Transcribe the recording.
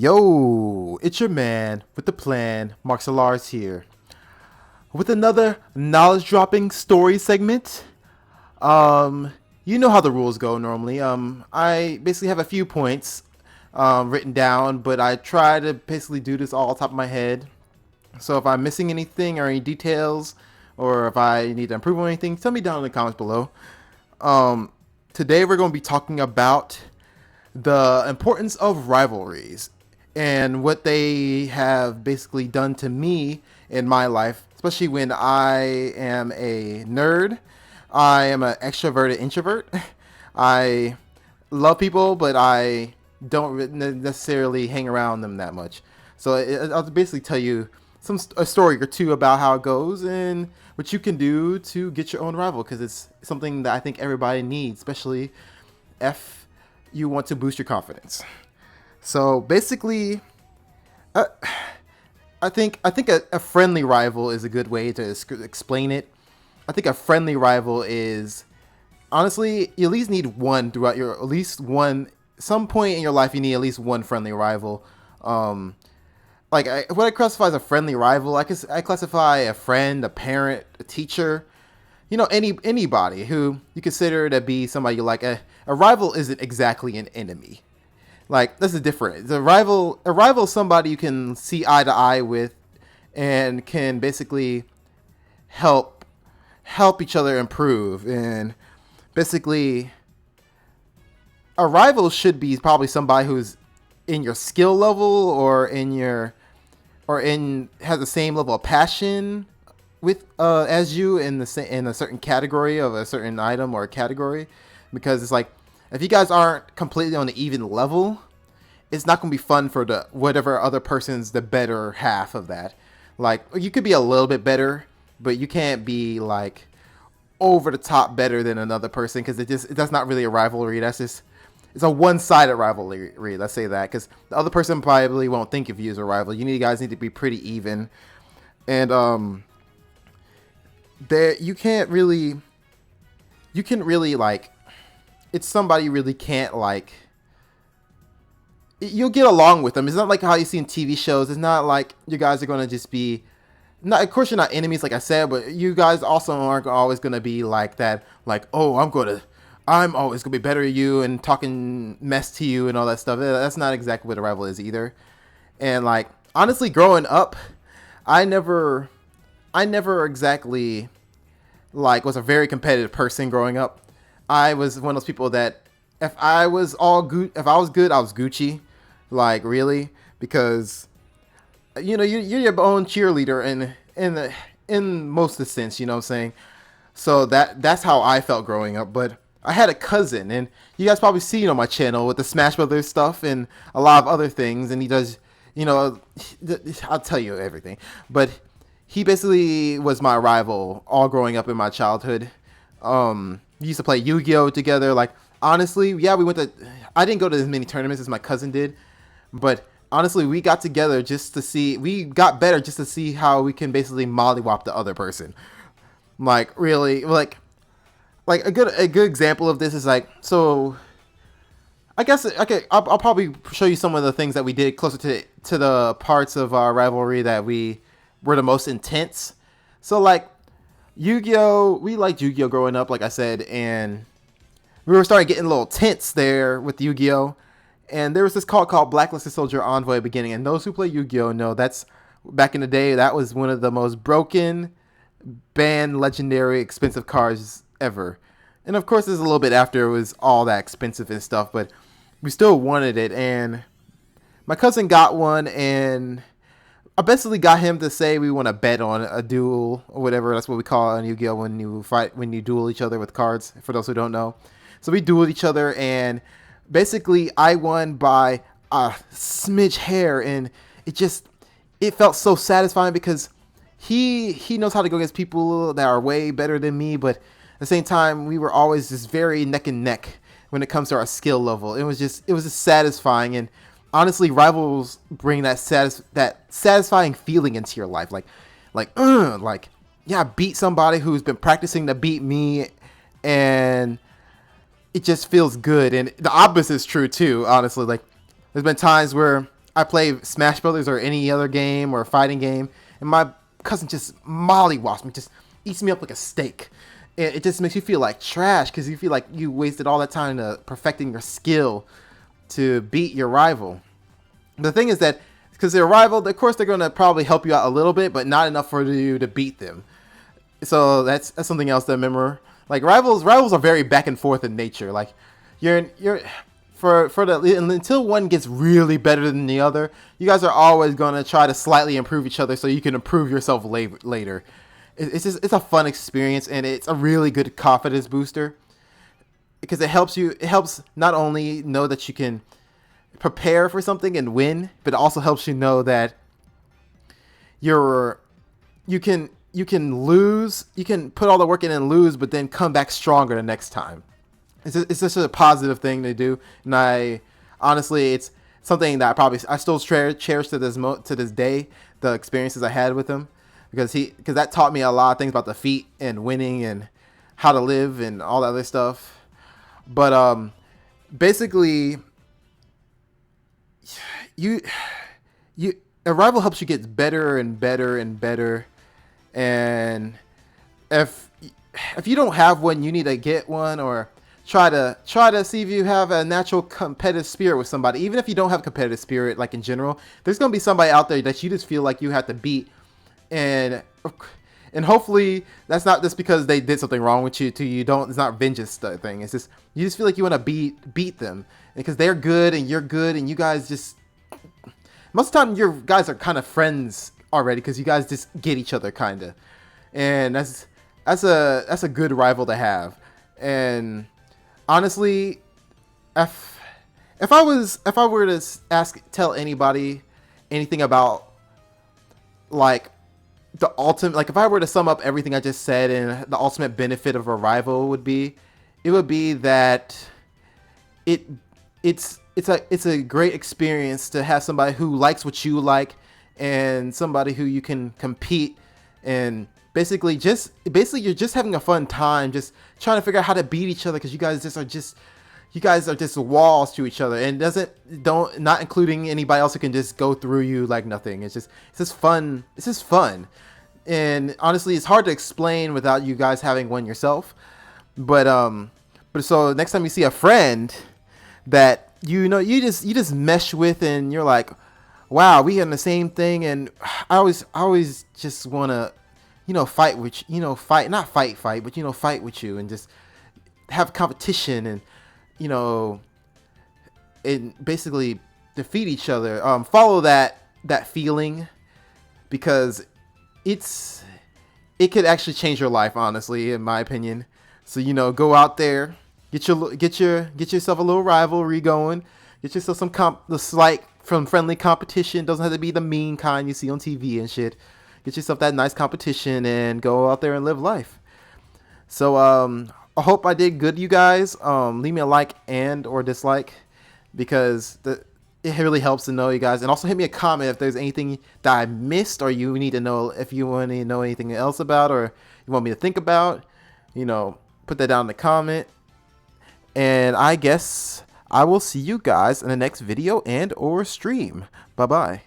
Yo, it's your man with the plan, Lars here, with another knowledge-dropping story segment. You know how the rules go normally. I basically have a few points written down, but I try to basically do this all off the top of my head. So if I'm missing anything or any details, or if I need to improve on anything, tell me down in the comments below. Today we're going to be talking about the importance of rivalries and what they have basically done to me in my life, especially when I am a nerd. I am an extroverted introvert. I love people, but I don't necessarily hang around them that much. So I'll basically tell you a story or two about how it goes and what you can do to get your own rival, because it's something that I think everybody needs, especially if you want to boost your confidence. So basically, I think a friendly rival is a good way to explain it. I think a friendly rival is, honestly, you at least need one throughout your, at least one, some point in your life you need at least one friendly rival. What I classify as a friendly rival, I classify a friend, a parent, a teacher, anybody who you consider to be somebody you like. A rival isn't exactly an enemy. Like, this is different. A rival is somebody you can see eye to eye with and can basically help each other improve. And basically, a rival should be probably somebody who's in your skill level or has the same level of passion with as you in a certain category of a certain item or a category. Because it's like, if you guys aren't completely on the even level, it's not going to be fun for the whatever other person's the better half of that. Like, you could be a little bit better, but you can't be like over the top better than another person, because that's not really a rivalry. It's a one-sided rivalry. Let's say that, because the other person probably won't think of you as a rival. You guys need to be pretty even, and you can really like, it's somebody you really can't like. You'll get along with them. It's not like how you see in TV shows. It's not like you guys are going to just be, not, of course you're not enemies like I said, but you guys also aren't always going to be like that, like, oh, I'm always going to be better at you and talking mess to you and all that stuff. That's not exactly what a rival is either. And like, honestly, growing up, I never exactly like was a very competitive person growing up. I was one of those people that if I was good, I was Gucci, like, really, because you're your own cheerleader in most of the sense, you know what I'm saying? So that's how I felt growing up. But I had a cousin, and you guys probably seen on my channel with the Smash Brothers stuff and a lot of other things, and he does, I'll tell you everything. But he basically was my rival all growing up in my childhood. We used to play Yu-Gi-Oh together. Like, honestly, yeah, I didn't go to as many tournaments as my cousin did, but honestly, we got better just to see how we can basically mollywop the other person. Like, really, like a good example of this is like, so I guess I'll probably show you some of the things that we did closer to the parts of our rivalry that we were the most intense. So like, Yu-Gi-Oh, we liked Yu-Gi-Oh growing up, like I said, and we were starting getting a little tense there with Yu-Gi-Oh. And there was this card called Blacklisted Soldier Envoy at the beginning, and those who play Yu-Gi-Oh know that's, back in the day, that was one of the most broken, banned, legendary, expensive cards ever. And of course, this is a little bit after it was all that expensive and stuff, but we still wanted it. And my cousin got one, and I basically got him to say we want to bet on a duel or whatever. That's what we call it on Yu-Gi-Oh when you duel each other with cards, for those who don't know. So we dueled each other, and basically I won by a smidge hair, and it felt so satisfying because he knows how to go against people that are way better than me, but at the same time, we were always just very neck and neck when it comes to our skill level. It was just satisfying. And honestly, rivals bring that satisfying feeling into your life. Yeah, I beat somebody who's been practicing to beat me, and it just feels good. And the opposite is true too, honestly. Like, there's been times where I play Smash Brothers or any other game or fighting game, and my cousin just mollywops me, just eats me up like a steak. It just makes you feel like trash because you feel like you wasted all that time to perfecting your skill to beat your rival. The thing is that because they're a rival, of course they're going to probably help you out a little bit, but not enough for you to beat them. So that's something else to remember. Like rivals are very back and forth in nature. Like you're until one gets really better than the other, you guys are always going to try to slightly improve each other so you can improve yourself later. It's a fun experience, and it's a really good confidence booster because it helps not only know that you can prepare for something and win, but it also helps you know that you can lose, you can put all the work in and lose, but then come back stronger the next time. It's just a positive thing to do, and I honestly, it's something that I still cherish to this day, the experiences I had with him, because that taught me a lot of things about defeat and winning and how to live and all that other stuff. But basically, a rival helps you get better and better and better, and if you don't have one, you need to get one, or try to see if you have a natural competitive spirit with somebody. Even if you don't have competitive spirit, like in general, there's gonna be somebody out there that you just feel like you have to beat, and hopefully that's not just because they did something wrong with you. It's not vengeance thing. It's just you just feel like you want to beat them because they're good and you're good, and you guys just most of the time your guys are kind of friends already because you guys just get each other kind of, and that's a good rival to have. And honestly, if I were to tell anybody anything about like the ultimate, like if I were to sum up everything I just said and the ultimate benefit of a rival would be that it's a great experience to have somebody who likes what you like and somebody who you can compete, and basically you're just having a fun time, just trying to figure out how to beat each other because you guys are just walls to each other, and not including anybody else who can just go through you like nothing. It's just fun. It's just fun, and honestly, it's hard to explain without you guys having one yourself. But so next time you see a friend that you just mesh with, and you're like, wow, we in the same thing, and I always just want to fight with fight with you and just have competition and basically defeat each other. Follow that feeling, because it could actually change your life, honestly, in my opinion. So go out there, get yourself a little rivalry going, get yourself the slight from friendly competition. Doesn't have to be the mean kind you see on TV and shit. Get yourself that nice competition and go out there and live life. So I hope I did good, you guys. Leave me a like and or dislike, because it really helps to know you guys. And also hit me a comment if there's anything that I missed, or you need to know, if you want to know anything else about, or you want me to think about, put that down in the comment. And I guess I will see you guys in the next video and or stream. Bye bye.